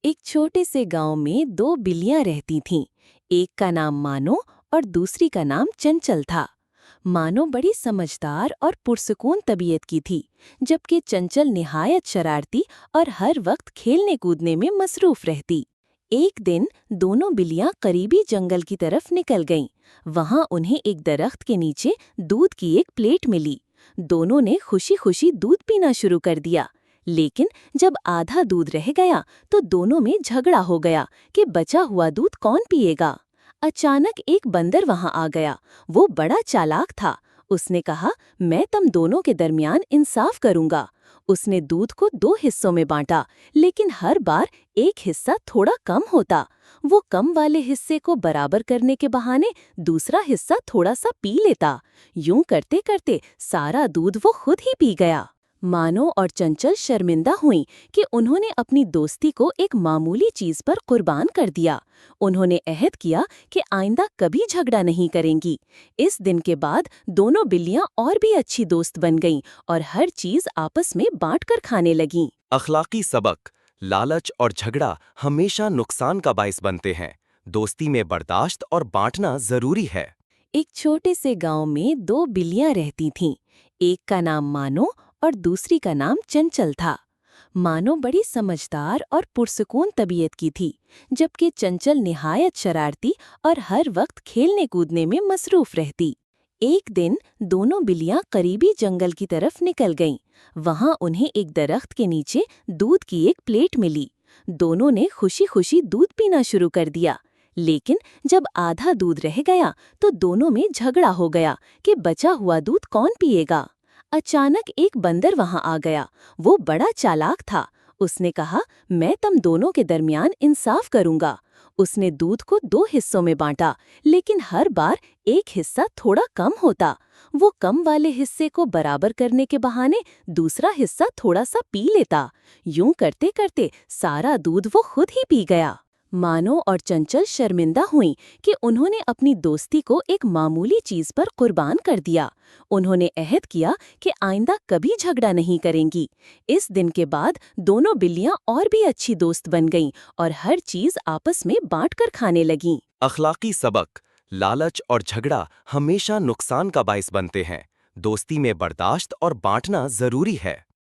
एक छोटे से गांव में दो बिल्लियां रहती थीं। एक का नाम मानो और दूसरी का नाम चंचल था। मानो बड़ी समझदार और पुरसकून तबीयत की थी, जबकि चंचल निहायत शरारती और हर वक्त खेलने कूदने में मसरूफ रहती। एक दिन दोनों बिल्लियां करीबी जंगल की तरफ निकल गईं। वहां उन्हें एक दरख्त के नीचे दूध की एक प्लेट मिली। दोनों ने खुशी खुशी दूध पीना शुरू कर दिया। लेकिन जब आधा दूध रह गया तो दोनों में झगड़ा हो गया कि बचा हुआ दूध कौन पिएगा। अचानक एक बंदर वहां आ गया। वो बड़ा चालाक था। उसने कहा, मैं तुम दोनों के दरमियान इंसाफ करूंगा। उसने दूध को दो हिस्सों में बांटा, लेकिन हर बार एक हिस्सा थोड़ा कम होता। वो कम वाले हिस्से को बराबर करने के बहाने दूसरा हिस्सा थोड़ा सा पी लेता। यूं करते करते सारा दूध वो खुद ही पी गया। मानो और चंचल शर्मिंदा हुईं कि उन्होंने अपनी दोस्ती को एक मामूली चीज पर कुर्बान कर दिया। उन्होंने अहद किया कि आइंदा कभी झगड़ा नहीं करेंगी। इस दिन के बाद दोनों बिल्लियां और भी अच्छी दोस्त बन गईं और हर चीज आपस में बांटकर खाने लगीं। अखलाकी सबक। लालच और झगड़ा हमेशा नुकसान का बायस बनते हैं। दोस्ती में बर्दाश्त और बांटना जरूरी है। एक छोटे से गांव में दो बिल्लियां रहती थीं। एक का नाम मानो और दूसरी का नाम चंचल था। मानो बड़ी समझदार और पुरसकून तबीयत की थी, जबकि चंचल निहायत शरारती और हर वक्त खेलने कूदने में मसरूफ रहती। एक दिन दोनों बिल्लियां करीबी जंगल की तरफ निकल गईं। वहां उन्हें एक दरख्त के नीचे दूध की एक प्लेट मिली। दोनों ने खुशी खुशी दूध पीना शुरू कर दिया। लेकिन जब आधा दूध रह गया तो दोनों में झगड़ा हो गया कि बचा हुआ दूध कौन पिएगा। अचानक एक बंदर वहां आ गया। वो बड़ा चालाक था। उसने कहा, मैं तुम दोनों के दरमियान इंसाफ करूंगा। उसने दूध को दो हिस्सों में बांटा, लेकिन हर बार एक हिस्सा थोड़ा कम होता। वो कम वाले हिस्से को बराबर करने के बहाने दूसरा हिस्सा थोड़ा सा पी लेता। यूं करते करते सारा दूध वो खुद ही पी गया। मानो और चंचल शर्मिंदा हुईं कि उन्होंने अपनी दोस्ती को एक मामूली चीज पर कुर्बान कर दिया। उन्होंने अहद किया कि आइंदा कभी झगड़ा नहीं करेंगी। इस दिन के बाद दोनों बिल्लियां और भी अच्छी दोस्त बन गईं और हर चीज आपस में बांटकर खाने लगीं। अखलाकी सबक। लालच और झगड़ा हमेशा नुकसान का बायस बनते हैं। दोस्ती में बर्दाश्त और बांटना जरूरी है।